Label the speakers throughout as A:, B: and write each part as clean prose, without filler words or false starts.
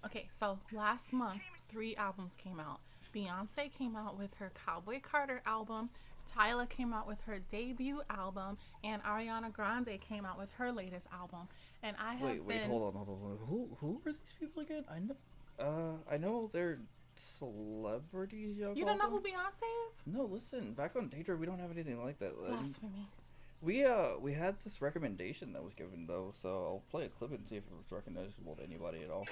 A: Okay, so last month, three albums came out. Beyonce came out with her Cowboy Carter album, Tyla came out with her debut album, and Ariana Grande came out with her latest album. And I have
B: Wait,
A: been.
B: hold on. Who are these people again? I know they're celebrities. Y'all
A: You
B: call
A: don't know who
B: them.
A: Beyonce is?
B: No, listen. Back on Daydream, we don't have anything like that.
A: Blasphemy.
B: We had this recommendation that was given though, so I'll play a clip and see if it was recognizable to anybody at all.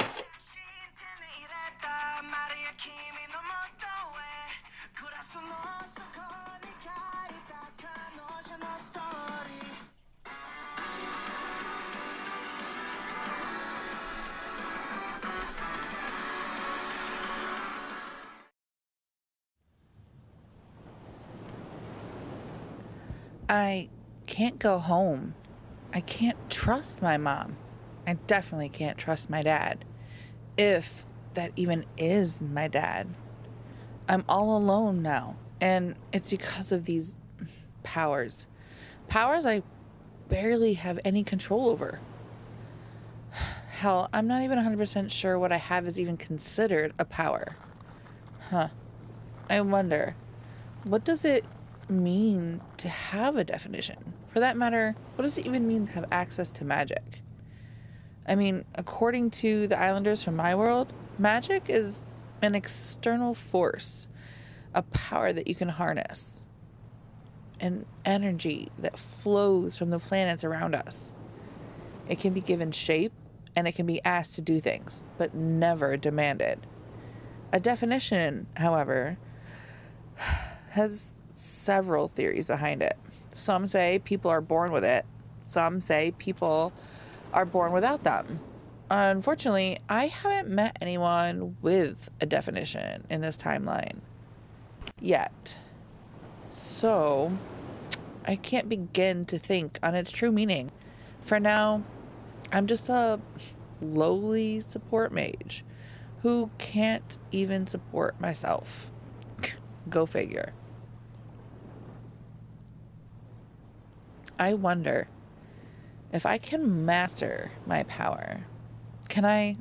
C: I can't go home. I can't trust my mom. I definitely can't trust my dad. If that even is my dad. I'm all alone now. And it's because of these powers. Powers I barely have any control over. Hell, I'm not even 100% sure what I have is even considered a power. Huh. I wonder, what does it mean to have a definition? For that matter, what does it even mean to have access to magic? I mean, according to the Islanders from my world, magic is an external force, a power that you can harness, an energy that flows from the planets around us. It can be given shape and it can be asked to do things, but never demanded. A definition, however, has several theories behind it. Some say people are born with it. Some say people are born without them. Unfortunately, I haven't met anyone with a definition in this timeline yet. So, I can't begin to think on its true meaning. For now, I'm just a lowly support mage who can't even support myself. Go figure. I wonder if I can master my power, can I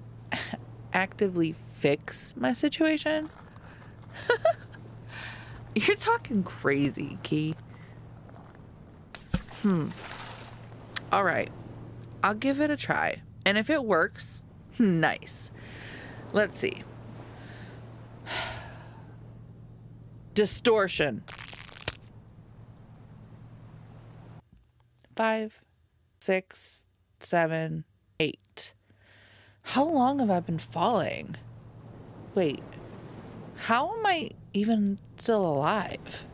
C: actively fix my situation? You're talking crazy, Key. All right. I'll give it a try. And if it works, nice. Let's see. Distortion. 5, 6, 7, 8. How long have I been falling? Wait, how am I even still alive?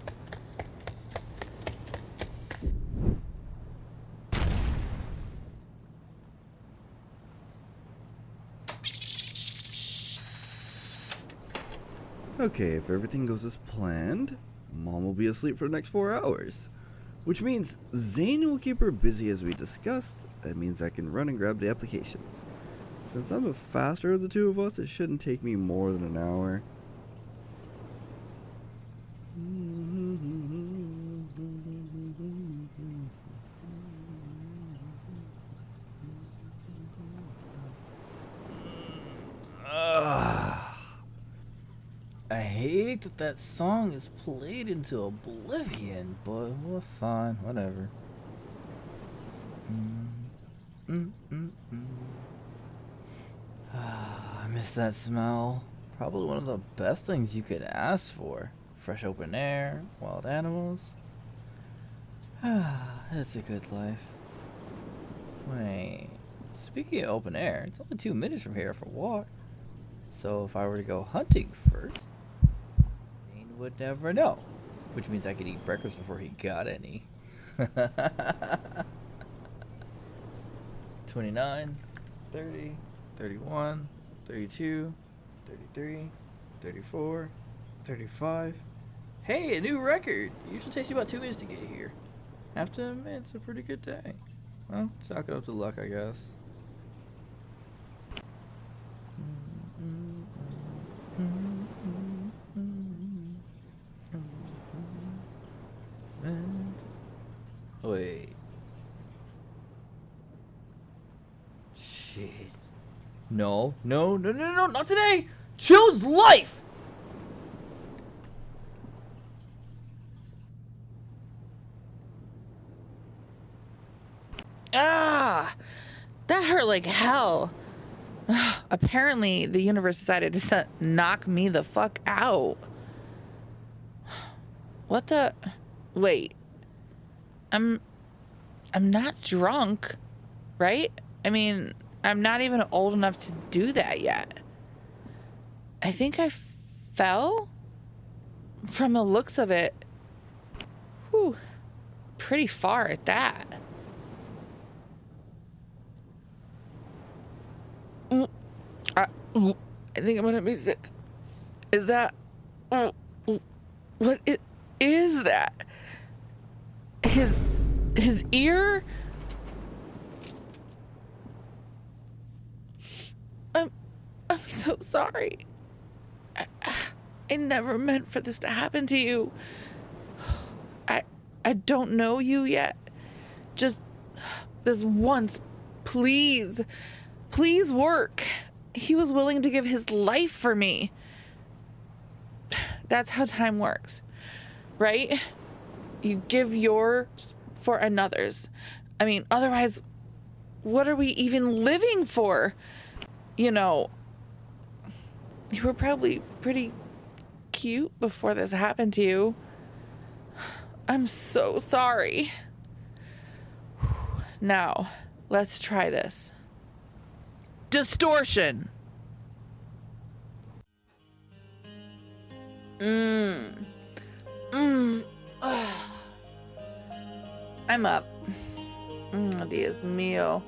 D: Okay, if everything goes as planned, Mom will be asleep for the next 4 hours. Which means Zane will keep her busy as we discussed. That means I can run and grab the applications. Since I'm the faster of the two of us, it shouldn't take me more than an hour.
B: I hate that song is played into oblivion, but well, fine, whatever. I miss that smell. Probably one of the best things you could ask for. Fresh open air, wild animals. It's a good life. Wait, speaking of open air, it's only 2 minutes from here for a walk. So if I were to go hunting first, Dane would never know. Which means I could eat breakfast before he got any. 29, 30, 31, 32, 33, 34, 35. Hey, a new record! It usually takes you about 2 minutes to get here. Have to admit, it's a pretty good day. Well, chalk it up to luck, I guess. Wait. Shit. No, not today. Choose life.
C: Ah, that hurt like hell. Apparently, the universe decided to knock me the fuck out. What the? Wait. I'm not drunk, right? I mean, I'm not even old enough to do that yet. I think I fell? From the looks of it. Whew. Pretty far at that. I think I'm gonna be sick. Is that... what is that? His ear? I'm so sorry. I never meant for this to happen to you. I don't know you yet. Just this once, please work. He was willing to give his life for me. That's how time works, right? You give yours for another's. I mean, otherwise, what are we even living for? You know, you were probably pretty cute before this happened to you. I'm so sorry. Now, let's try this. Distortion. I'm up. Dios mío.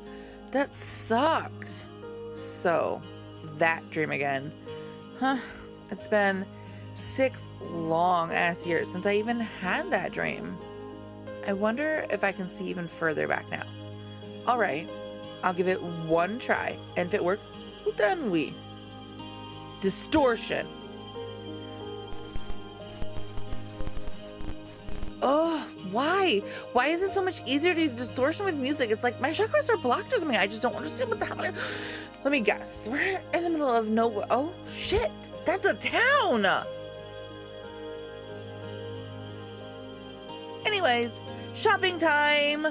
C: That sucked. So, that dream again. Huh. It's been 6 long-ass years since I even had that dream. I wonder if I can see even further back now. Alright, I'll give it one try, and if it works, then we. Distortion. Oh, why? Why is it so much easier to do distortion with music? It's like my chakras are blocked or something. I just don't understand what's happening. Let me guess. We're in the middle of nowhere. Oh, shit. That's a town. Anyways, shopping time.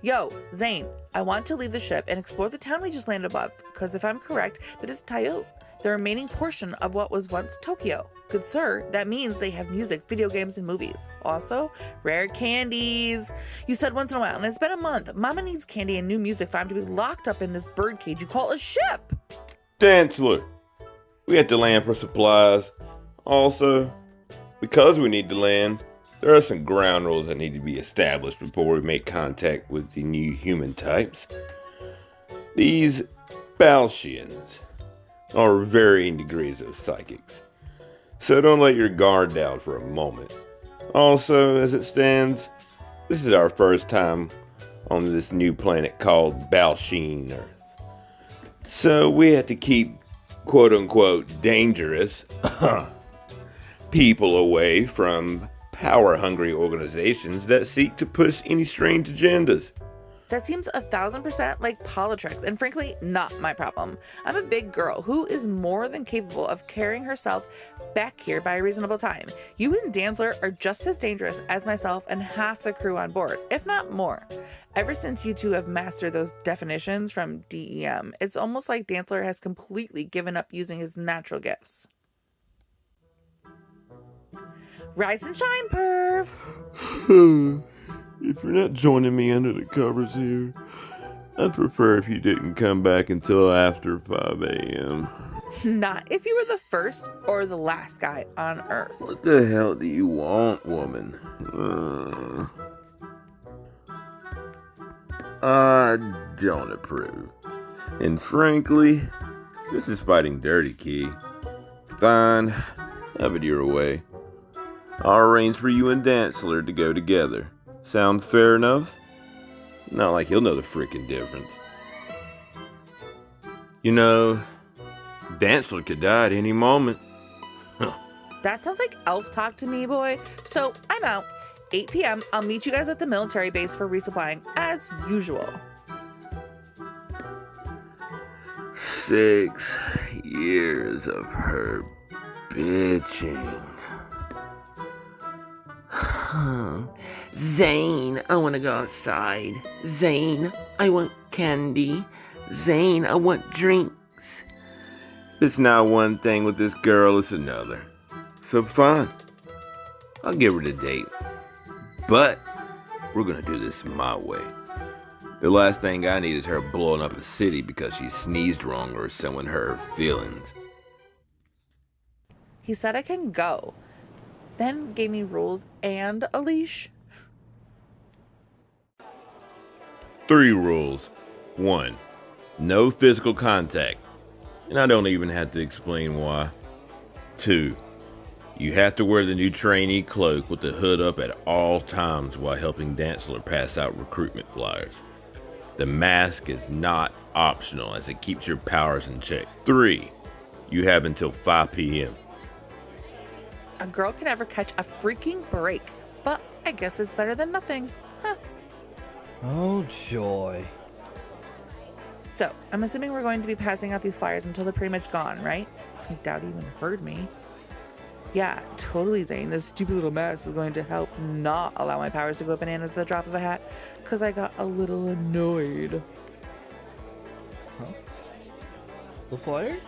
C: Yo, Zane, I want to leave the ship and explore the town we just landed above, because if I'm correct, that is Takiii, the remaining portion of what was once Tokyo. Good sir, that means they have music, video games, and movies. Also, rare candies. You said once in a while, and it's been a month. Mama needs candy and new music for him to be locked up in this birdcage you call a ship.
E: Dantzler, we have to land for supplies. Also, because we need to land, there are some ground rules that need to be established before we make contact with the new human types. These Balshians are varying degrees of psychics, so don't let your guard down for a moment. Also, as it stands, this is our first time on this new planet called Balshin Earth. So we have to keep quote-unquote dangerous people away from power-hungry organizations that seek to push any strange agendas.
C: That seems 1,000% like politics, and frankly, not my problem. I'm a big girl who is more than capable of carrying herself back here by a reasonable time. You and Dantzler are just as dangerous as myself and half the crew on board, if not more. Ever since you two have mastered those definitions from DEM, it's almost like Dantzler has completely given up using his natural gifts. Rise and shine, perv!
E: If you're not joining me under the covers here, I'd prefer if you didn't come back until after 5 a.m.
C: Not if you were the first or the last guy on Earth.
E: What the hell do you want, woman? I don't approve. And frankly, this is fighting dirty, Key. Fine, have it your way. I'll arrange for you and Dantzler to go together. Sound fair enough? Not like he'll know the freaking difference. You know, Dantzler could die at any moment.
C: That sounds like elf talk to me, boy. So I'm out. 8 p.m. I'll meet you guys at the military base for resupplying, as usual.
E: 6 years of her bitching. Zane, I want to go outside. Zane, I want candy. Zane, I want drinks. It's not one thing with this girl, it's another. So fine, I'll give her the date. But we're gonna do this my way. The last thing I need is her blowing up a city because she sneezed wrong or someone hurt her feelings.
C: He said I can go, then gave me rules and a leash.
E: 3 rules. 1, no physical contact. And I don't even have to explain why. 2, you have to wear the new trainee cloak with the hood up at all times while helping Dantzler pass out recruitment flyers. The mask is not optional as it keeps your powers in check. 3, you have until 5 p.m.
C: A girl can never catch a freaking break, but I guess it's better than nothing. Huh.
B: Oh, joy.
C: So, I'm assuming we're going to be passing out these flyers until they're pretty much gone, right? I doubt he even heard me. Yeah, totally, Zane. This stupid little mask is going to help not allow my powers to go bananas at the drop of a hat, because I got a little annoyed.
B: Huh? The flyers?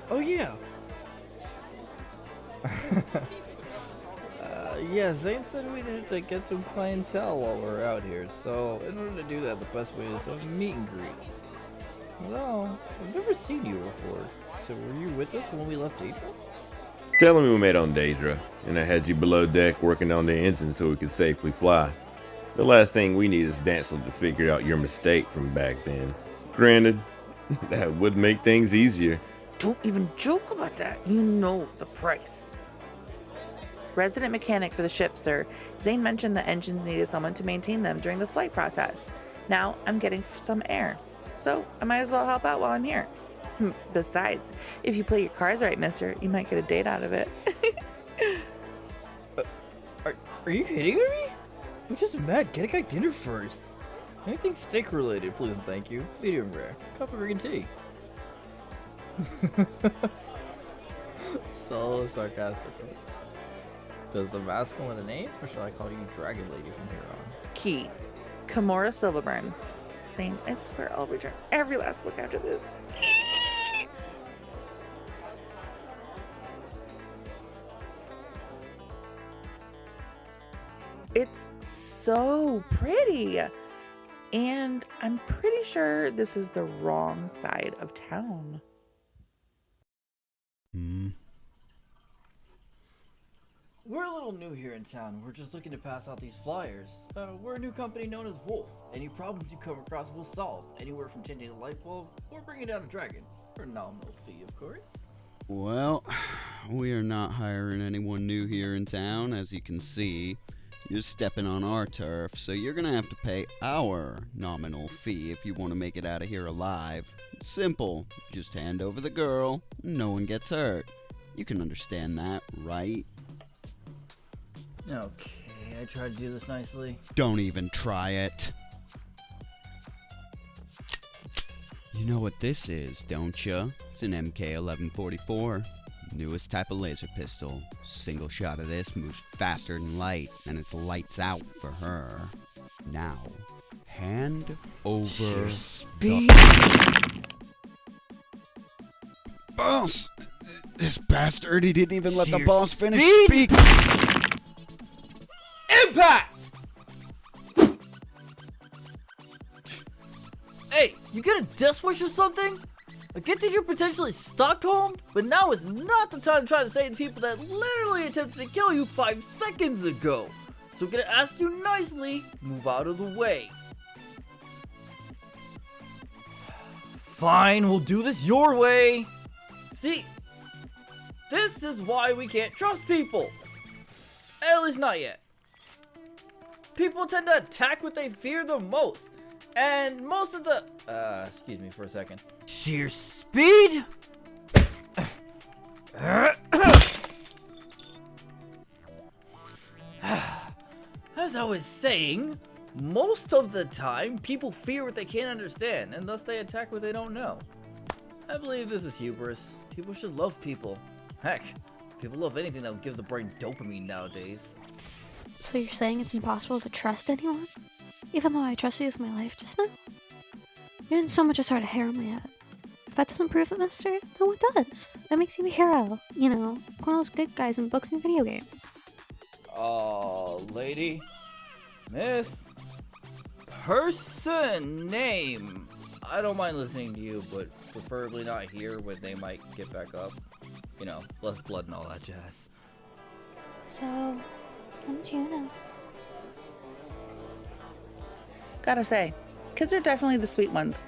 B: Oh, yeah. Yeah, Zane said we needed to get some clientele while we're out here, so in order to do that, the best way is a meet and greet. No, I've never seen you before. So were you with us when we left Daedra?
E: Tell him we met on Daedra, and I had you below deck working on the engine so we could safely fly. The last thing we need is Dantzler to figure out your mistake from back then. Granted, that would make things easier.
C: Don't even joke about that. You know the price. Resident mechanic for the ship, sir. Zane mentioned the engines needed someone to maintain them during the flight process. Now I'm getting some air, so I might as well help out while I'm here. Besides, if you play your cards right, mister, you might get a date out of it.
B: Are you kidding me? We just met. Get a guy dinner first. Anything steak related, please and thank you. Medium rare. Cup of green tea. So sarcastic. Does the mask come with a name, or should I call you Dragon Lady from here on?
C: Key. Kimora Silverburn. Zane, I swear I'll return every last book after this. It's so pretty. And I'm pretty sure this is the wrong side of town.
B: We're a little new here in town. We're just looking to pass out these flyers. We're a new company known as W.O.L.F. Any problems you come across, we'll solve. Anywhere from changing a light bulb or bringing down a dragon. For a nominal fee, of course.
F: Well, we are not hiring anyone new here in town, as you can see. You're stepping on our turf, so you're gonna have to pay our nominal fee if you want to make it out of here alive. It's simple. Just hand over the girl, no one gets hurt. You can understand that, right?
B: Okay, I tried to do this nicely.
F: Don't even try it. You know what this is, don't you? It's an MK-1144. Newest type of laser pistol. Single shot of this moves faster than light, and it's lights out for her. Now, hand over
B: Speed.
F: Boss! This bastard, he didn't even let the
B: Sheer
F: boss finish
B: speed.
F: speaking!
B: Impact! Hey, you get a death wish or something? I get that you're potentially Stockholm, but now is not the time to try to say to people that literally attempted to kill you 5 seconds ago. So I'm gonna ask you nicely, move out of the way. Fine, we'll do this your way. See, this is why we can't trust people. At least not yet. People tend to attack what they fear the most. And most of the... excuse me for a second. Sheer speed? As I was saying, most of the time, people fear what they can't understand, and thus they attack what they don't know. I believe this is hubris. People should love people. Heck, people love anything that will give the brain dopamine nowadays.
G: So you're saying it's impossible to trust anyone? Even though I trust you with my life just now? You didn't so much as start a hair on my head. If that doesn't prove it, mister, then what does? That makes you a hero. You know, one of those good guys in books and video games.
B: Lady. Miss. Person. Name. I don't mind listening to you, but preferably not here when they might get back up. You know, less blood and all that jazz.
G: So, I'm Juno.
C: Gotta say, kids are definitely the sweet ones.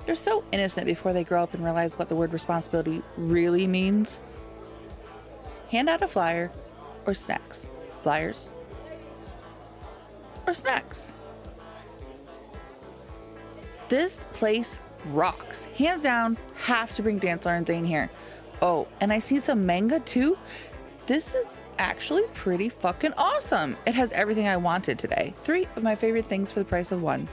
C: They're so innocent before they grow up and realize what the word responsibility really means. Hand out a flyer or snacks. Flyers or snacks. This place rocks. Hands down, have to bring Dantzler and Zane here. Oh, and I see some manga too. This is actually pretty fucking awesome. It has everything I wanted today. 3 of my favorite things for the price of 1.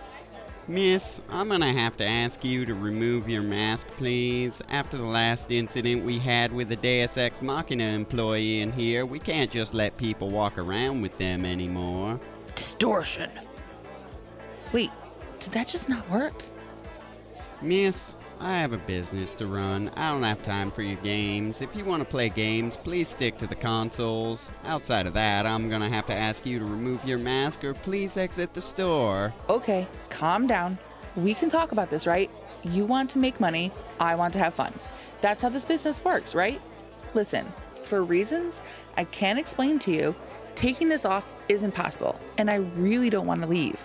F: Miss, I'm gonna have to ask you to remove your mask, please. After the last incident we had with the Deus Ex Machina employee in here, we can't just let people walk around with them anymore.
C: Distortion. Wait, did that just not work?
F: Miss, I have a business to run. I don't have time for your games. If you want to play games, please stick to the consoles. Outside of that, I'm gonna have to ask you to remove your mask or please exit the store.
C: Okay, calm down. We can talk about this, right? You want to make money, I want to have fun. That's how this business works, right? Listen, for reasons I can't explain to you, taking this off isn't possible, and I really don't want to leave.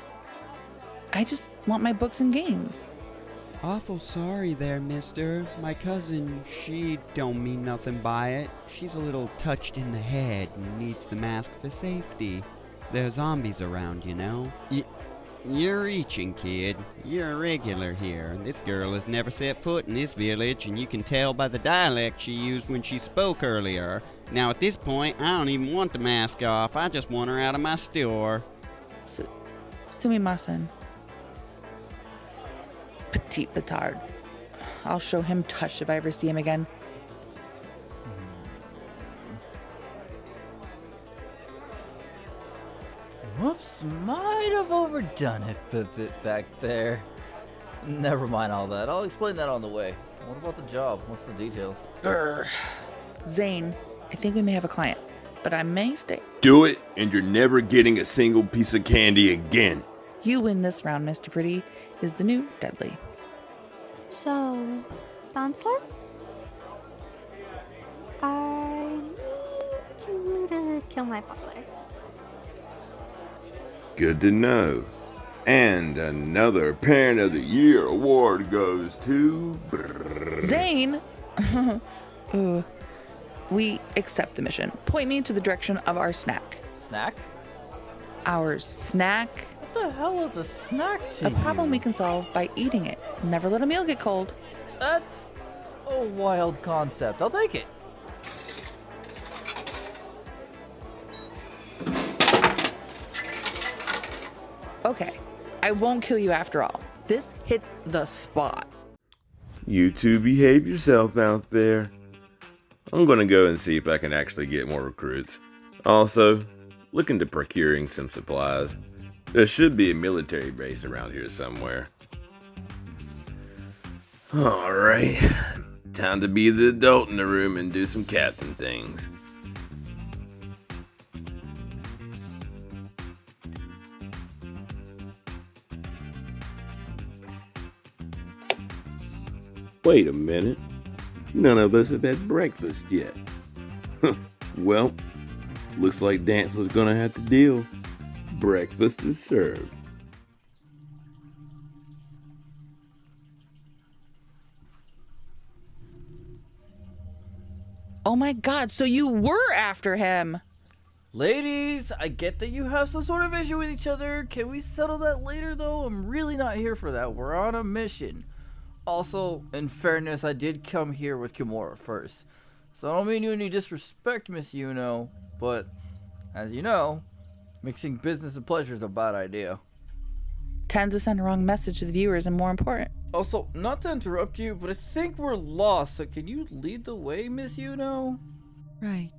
C: I just want my books and games.
F: Awful sorry there, mister. My cousin, she don't mean nothing by it. She's a little touched in the head and needs the mask for safety. There's zombies around, you know. You're reaching, kid. You're a regular here. This girl has never set foot in this village, and you can tell by the dialect she used when she spoke earlier. Now at this point, I don't even want the mask off. I just want her out of my store.
C: Sumimasen. Petite petard. I'll show him touch if I ever see him again.
B: Whoops, might have overdone it a bit back there. Never mind all that. I'll explain that on the way. What about the job? What's the details?
C: Zane, I think we may have a client, but I may stay.
E: Do it, and you're never getting a single piece of candy again.
C: You win this round, Mr. Pretty, is the new deadly.
G: So, Dantzler? I need you to kill my father.
E: Good to know. And another Parent of the Year award goes to...
C: Zane! Ooh. We accept the mission. Point me to the direction of our snack.
B: Snack?
C: Our snack?
B: What the hell is a snack to
C: A problem we can solve by eating it. Never let a meal get cold.
B: That's a wild concept. I'll take it.
C: Okay, I won't kill you after all. This hits the spot.
E: You two behave yourself out there. I'm gonna go and see if I can actually get more recruits. Also, look into procuring some supplies. There should be a military base around here somewhere. Alright, time to be the adult in the room and do some captain things. Wait a minute. None of us have had breakfast yet. Well, looks like Dantzler's gonna have to deal. Breakfast is served.
C: Oh my god, so you were after him!
B: Ladies, I get that you have some sort of issue with each other. Can we settle that later, though? I'm really not here for that. We're on a mission. Also, in fairness, I did come here with Kimora first. So I don't mean you any disrespect, Miss Juno, but as you know, Mixing business and pleasure is a bad idea.
C: Tends to send a wrong message to the viewers and more important.
B: Also, not to interrupt you, but I think we're lost, so can you lead the way, Miss Juno?
F: Right.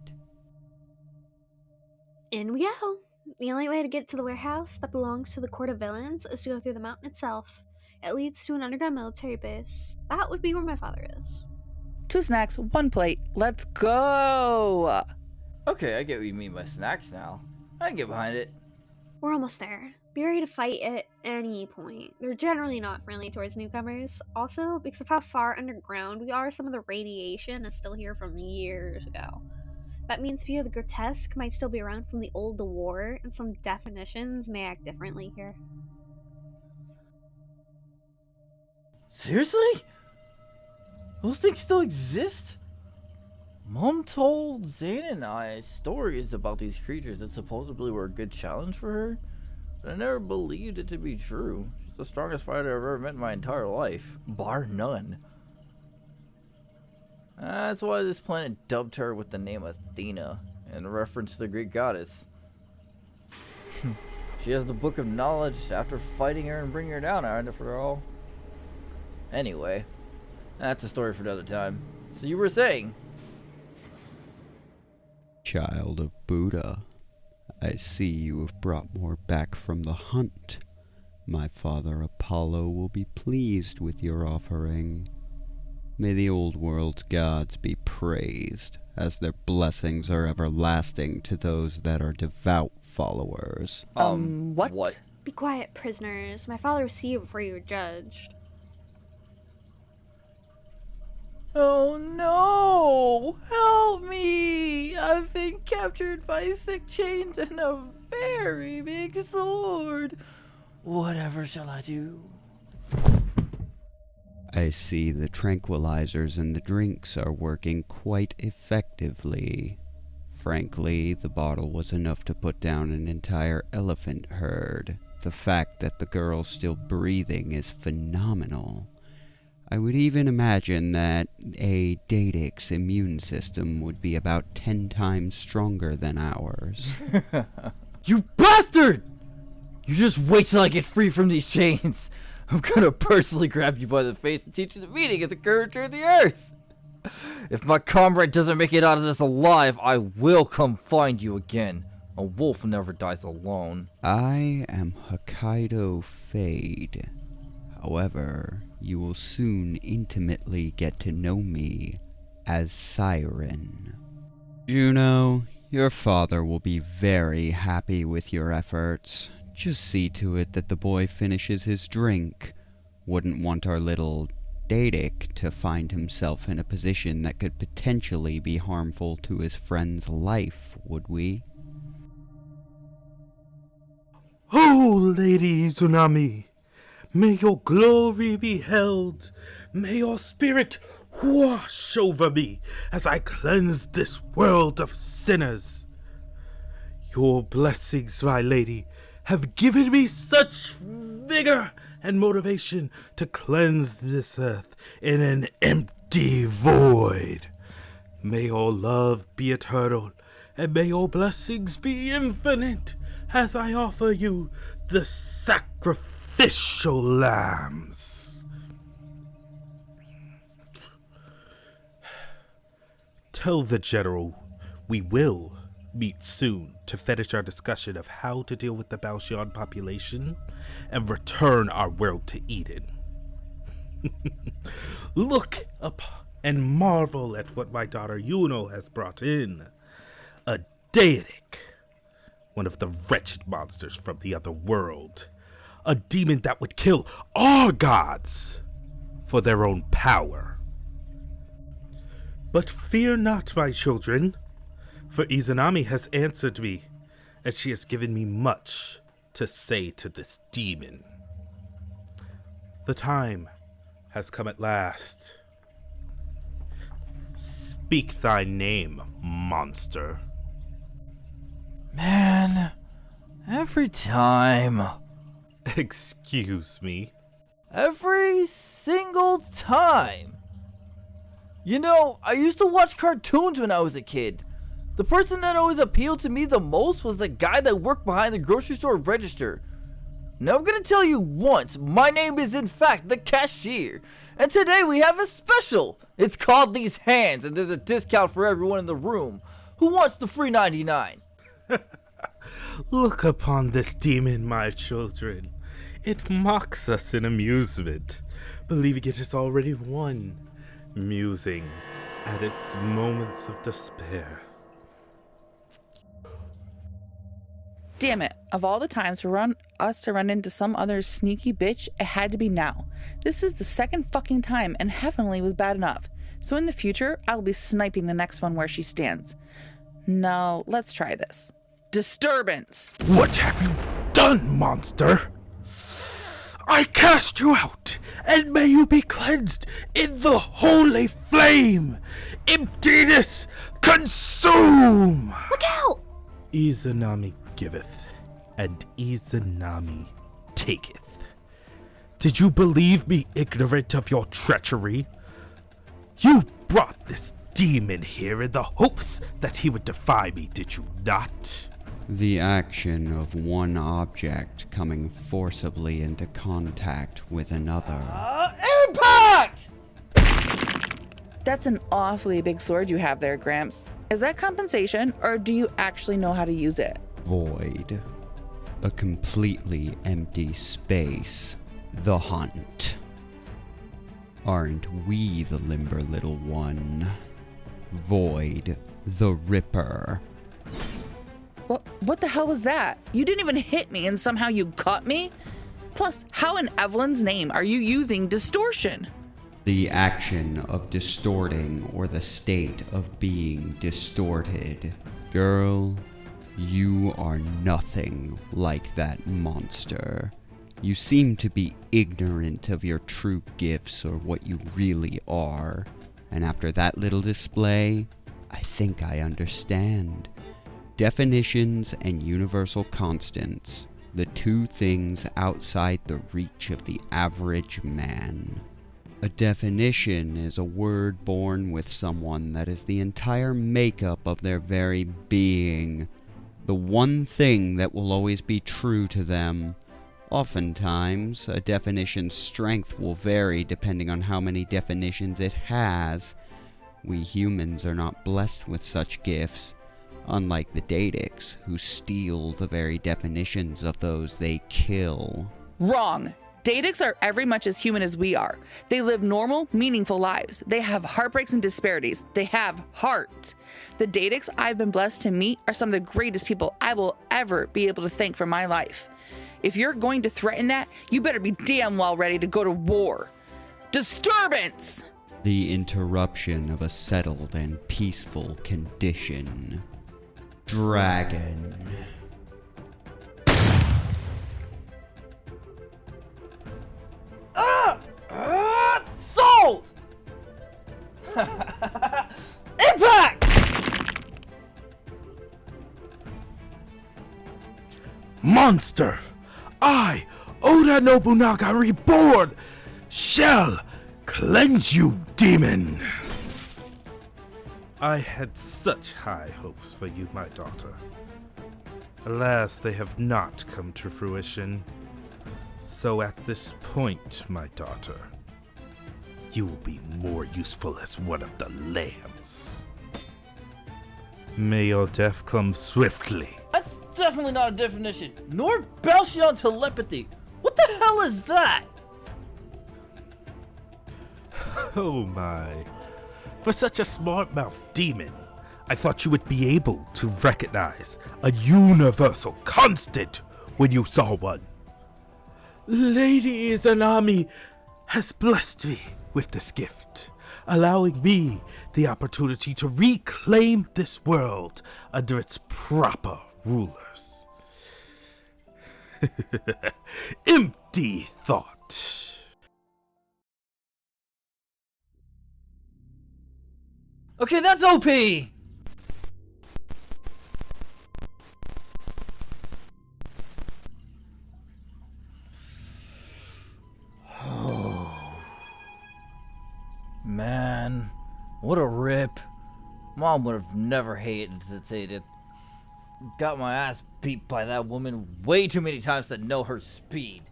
G: In we go. The only way to get to the warehouse that belongs to the Court of Villains is to go through the mountain itself. It leads to an underground military base. That would be where my father is.
C: 2 snacks, 1 plate. Let's go!
B: Okay, I get what you mean by snacks now. I can get behind it.
G: We're almost there. Be ready to fight at any point. They're generally not friendly towards newcomers. Also, because of how far underground we are, some of the radiation is still here from years ago. That means few of the grotesque might still be around from the old war, and some definitions may act differently here.
B: Seriously? Those things still exist? Mom told Xanne and I stories about these creatures that supposedly were a good challenge for her, but I never believed it to be true. She's the strongest fighter I've ever met in my entire life, bar none. That's why this planet dubbed her with the name Athena, in reference to the Greek goddess. She has the book of knowledge after fighting her and bringing her down after all. Anyway, that's a story for another time. So you were saying?
F: Child of Buddha, I see you have brought more back from the hunt. My father Apollo will be pleased with your offering. May the old world's gods be praised, as their blessings are everlasting to those that are devout followers.
C: What?
G: Be quiet, prisoners. My father will see you before you are judged.
B: Oh no! Help me! I've been captured by thick chains and a very big sword. Whatever shall I do?
F: I see the tranquilizers and the drinks are working quite effectively. Frankly, the bottle was enough to put down an entire elephant herd. The fact that the girl's still breathing is phenomenal. I would even imagine that a Daedic's immune system would be about 10 times stronger than ours.
B: You bastard! You just wait till I get free from these chains. I'm gonna personally grab you by the face and teach you the meaning of the curvature of the earth. If my comrade doesn't make it out of this alive, I will come find you again. A wolf never dies alone.
F: I am Hokkaido Fade. However, you will soon intimately get to know me as Syren. Juno, your father will be very happy with your efforts. Just see to it that the boy finishes his drink. Wouldn't want our little Daedic to find himself in a position that could potentially be harmful to his friend's life, would we?
H: Oh, Lady Izanami, may your glory be held. May your spirit wash over me as I cleanse this world of sinners. Your blessings, my lady, have given me such vigor and motivation to cleanse this earth in an empty void. May your love be eternal, and may your blessings be infinite as I offer you the sacrificial lambs. Tell the general we will meet soon to finish our discussion of how to deal with the Balshion population and return our world to Eden. Look up and marvel at what my daughter Juno has brought in. A Daedic, one of the wretched monsters from the other world. A demon that would kill our gods for their own power. But fear not, my children, for Izanami has answered me, and she has given me much to say to this demon. The time has come at last. Speak thy name, monster.
B: Man, every time.
H: Excuse me.
B: Every single time. You know, I used to watch cartoons when I was a kid. The person that always appealed to me the most was the guy that worked behind the grocery store register. Now I'm gonna tell you once, my name is in fact the cashier. And today we have a special. It's called These Hands, and there's a discount for everyone in the room. Who wants the free 99?
H: Look upon this demon, my children. It mocks us in amusement, believing it is already won, musing at its moments of despair.
C: Damn it, of all the times for us to run into some other sneaky bitch, it had to be now. This is the second fucking time, and Heavenly was bad enough. So in the future, I will be sniping the next one where she stands. No, let's try this. Disturbance!
H: What have you done, monster? I cast you out, and may you be cleansed in the holy flame! Emptiness, consume!
G: Look out!
H: Izanami giveth, and Izanami taketh. Did you believe me ignorant of your treachery? You brought this demon here in the hopes that he would defy me, did you not?
F: The action of one object coming forcibly into contact with another.
B: Impact!
C: That's an awfully big sword you have there, Gramps. Is that compensation, or do you actually know how to use it?
F: Void. A completely empty space. The hunt. Aren't we the limber little one? Void. The Ripper.
C: What the hell was that? You didn't even hit me and somehow you cut me? Plus, how in Evelyn's name are you using distortion?
F: The action of distorting or the state of being distorted. Girl, you are nothing like that monster. You seem to be ignorant of your true gifts or what you really are. And after that little display, I think I understand. Definitions and universal constants, the two things outside the reach of the average man. A definition is a word born with someone that is the entire makeup of their very being. The one thing that will always be true to them. Oftentimes, a definition's strength will vary depending on how many definitions it has. We humans are not blessed with such gifts. Unlike the Daedicks, who steal the very definitions of those they kill.
C: Wrong. Daedicks are every much as human as we are. They live normal, meaningful lives. They have heartbreaks and disparities. They have heart. The Daedicks I've been blessed to meet are some of the greatest people I will ever be able to thank for my life. If you're going to threaten that, you better be damn well ready to go to war. Disturbance!
F: The interruption of a settled and peaceful condition. Dragon.
B: Salt! Impact!
H: Monster! I, Oda Nobunaga Reborn, shall cleanse you, demon! I had such high hopes for you, my daughter. Alas, they have not come to fruition. So at this point, my daughter, you will be more useful as one of the lambs. May your death come swiftly.
B: That's definitely not a definition, nor Belchion telepathy. What the hell is that?
H: Oh my. For such a smart-mouthed demon, I thought you would be able to recognize a universal constant when you saw one. Lady Izanami has blessed me with this gift, allowing me the opportunity to reclaim this world under its proper rulers. Empty thought.
B: Okay, that's OP! Man, what a rip. Mom would have never hesitated. Got my ass beat by that woman way too many times to know her speed.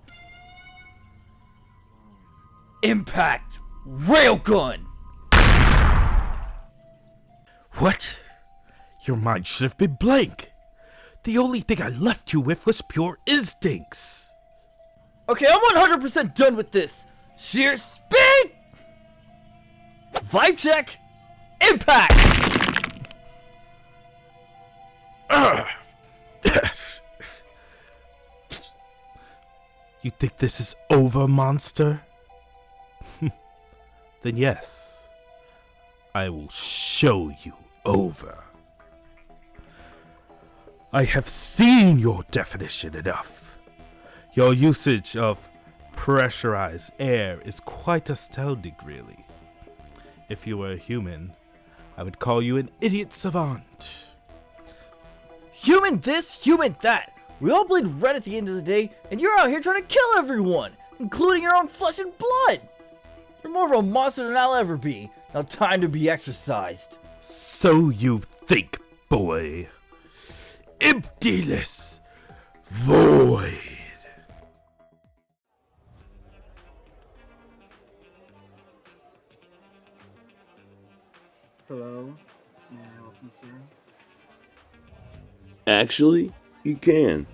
B: Impact! Railgun!
H: What? Your mind should have been blank. The only thing I left you with was pure instincts.
B: Okay, I'm 100% done with this. Sheer speed! Vibe check! Impact!
H: You think this is over, monster? Then yes, I will show you over. I have seen your definition enough. Your usage of pressurized air is quite astounding, really. If you were a human, I would call you an idiot savant.
B: Human this, human that. We all bleed red at the end of the day, and you're out here trying to kill everyone, including your own flesh and blood. You're more of a monster than I'll ever be. Now time to be exercised.
H: So you think, boy. Emptiness. Void.
I: Hello? May I help you, sir?
E: Actually, you can.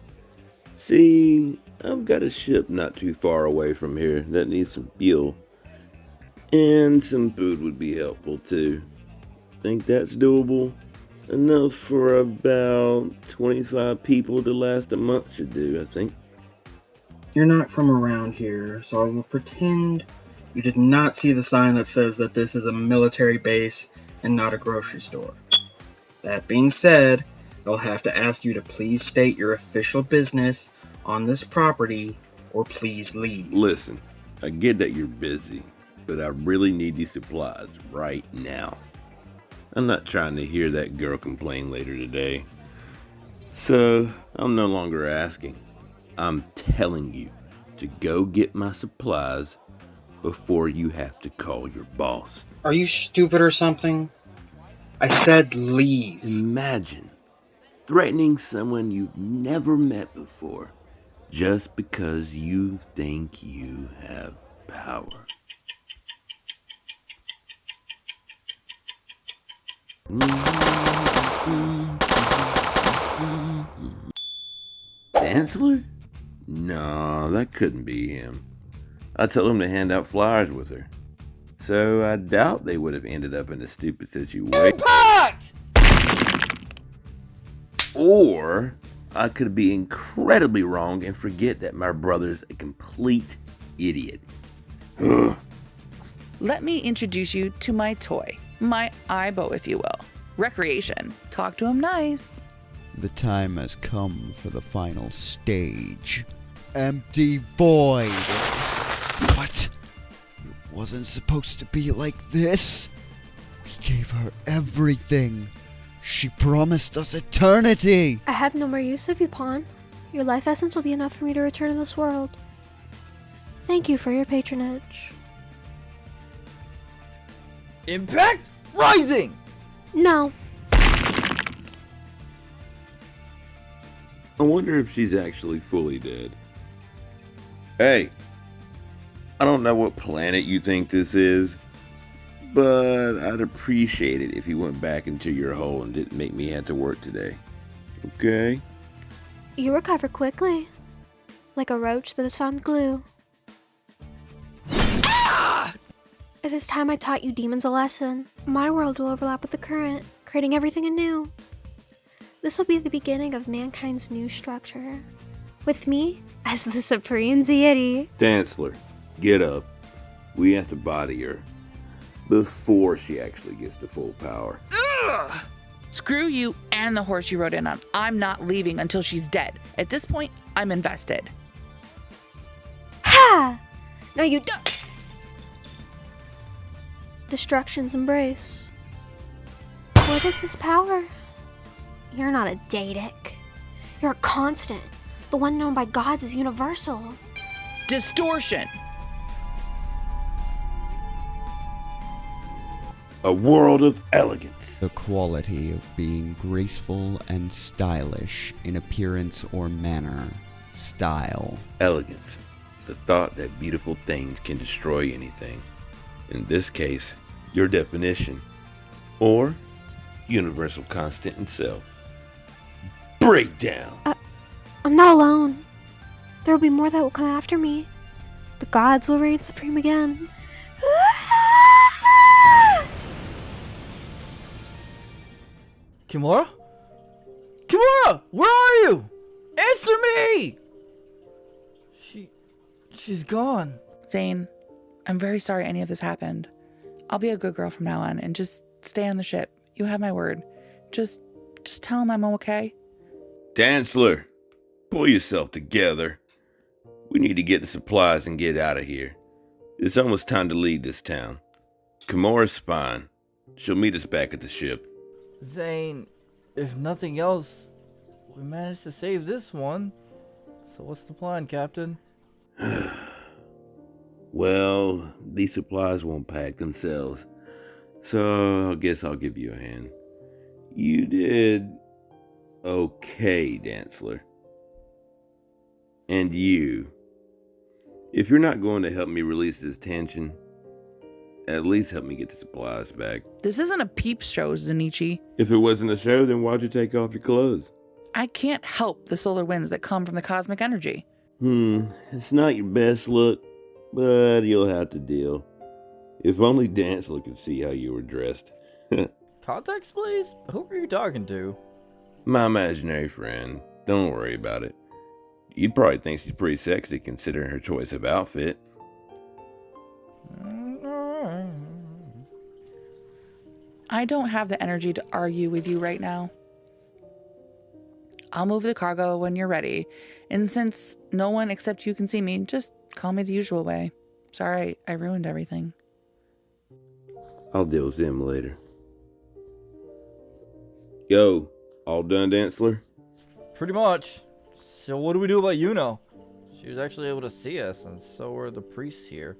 E: See, I've got a ship not too far away from here that needs some fuel. And some food would be helpful too. Think that's doable? Enough for about 25 people to last a month should do, I think.
I: You're not from around here, so I will pretend you did not see the sign that says that this is a military base and not a grocery store. That being said, I'll have to ask you to please state your official business on this property, or please leave.
E: Listen, I get that you're busy, but I really need these supplies right now. I'm not trying to hear that girl complain later today. So, I'm no longer asking. I'm telling you to go get my supplies before you have to call your boss.
I: Are you stupid or something? I said leave.
E: Imagine threatening someone you've never met before just because you think you have power. Dantzler? No, that couldn't be him. I told him to hand out flyers with her. So I doubt they would have ended up in a stupid situation.
B: Impact!
E: Or I could be incredibly wrong and forget that my brother's a complete idiot.
C: Let me introduce you to my toy. My Aibo, if you will. Recreation. Talk to him nice.
F: The time has come for the final stage. Empty void. What? It wasn't supposed to be like this. We gave her everything. She promised us eternity.
G: I have no more use of you, Pawn. Your life essence will be enough for me to return to this world. Thank you for your patronage.
B: Impact rising!
G: No.
E: I wonder if she's actually fully dead. Hey, I don't know what planet you think this is, but I'd appreciate it if you went back into your hole and didn't make me have to work today. Okay?
G: You recover quickly. Like a roach that has found glue. It is time I taught you demons a lesson. My world will overlap with the current, creating everything anew. This will be the beginning of mankind's new structure. With me as the supreme deity.
E: Dantzler, get up. We have to body her before she actually gets to full power.
C: Ugh! Screw you and the horse you rode in on. I'm not leaving until she's dead. At this point, I'm invested.
G: Ha! No, you don't. Destruction's embrace. What is this power? You're not a Daedic. You're a constant. The one known by gods as universal.
C: Distortion.
E: A world of elegance.
F: The quality of being graceful and stylish in appearance or manner. Style.
E: Elegance. The thought that beautiful things can destroy anything. In this case, your definition. Or universal constant itself. Breakdown.
G: I'm not alone. There will be more that will come after me. The gods will reign supreme again.
B: Kimora? Kimora! Where are you? Answer me! She's gone.
C: Zane, I'm very sorry any of this happened. I'll be a good girl from now on and just stay on the ship. You have my word. Just tell him I'm okay.
E: Dantzler, pull yourself together. We need to get the supplies and get out of here. It's almost time to leave this town. Kimora's fine. She'll meet us back at the ship.
B: Zane, if nothing else, we managed to save this one. So what's the plan, Captain?
E: Well, these supplies won't pack themselves. So I guess I'll give you a hand. You did okay, Dantzler. And you. If you're not going to help me release this tension, at least help me get the supplies back.
C: This isn't a peep show, Zanichi.
E: If it wasn't a show, then why'd you take off your clothes?
C: I can't help the solar winds that come from the cosmic energy.
E: It's not your best look, but you'll have to deal. If only Dantzler could see how you were dressed.
B: Context, please? Who are you talking to?
E: My imaginary friend. Don't worry about it. You'd probably think she's pretty sexy considering her choice of outfit.
C: I don't have the energy to argue with you right now. I'll move the cargo when you're ready. And since no one except you can see me, just call me the usual way. Sorry, I ruined everything.
E: I'll deal with them later. Yo, all done, Dantzler?
B: Pretty much. So what do we do about Juno? She was actually able to see us, and so were the priests here.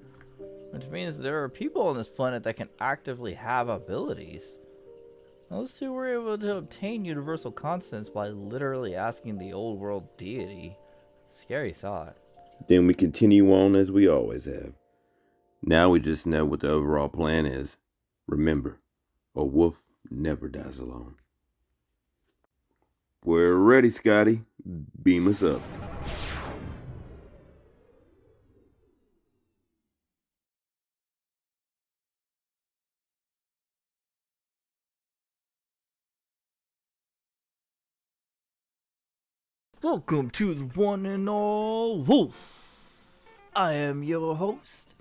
B: Which means there are people on this planet that can actively have abilities. Those two were able to obtain universal constants by literally asking the old world deity. Scary thought.
E: Then we continue on as we always have. Now we just know what the overall plan is. Remember, a wolf never dies alone. We're ready, Scotty. Beam us up.
B: Welcome to the one and all Wolf. I am your host,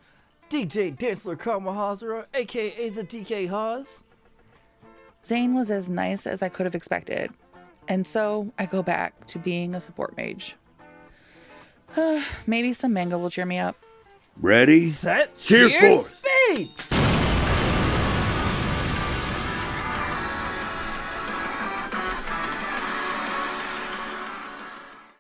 B: DJ Dantzler Kamahazara, aka the DK Haz.
C: Zane was as nice as I could have expected, and so I go back to being a support mage. Maybe some manga will cheer me up.
E: Ready?
B: Set,
E: Cheer
B: cheers,
E: force!
B: fade!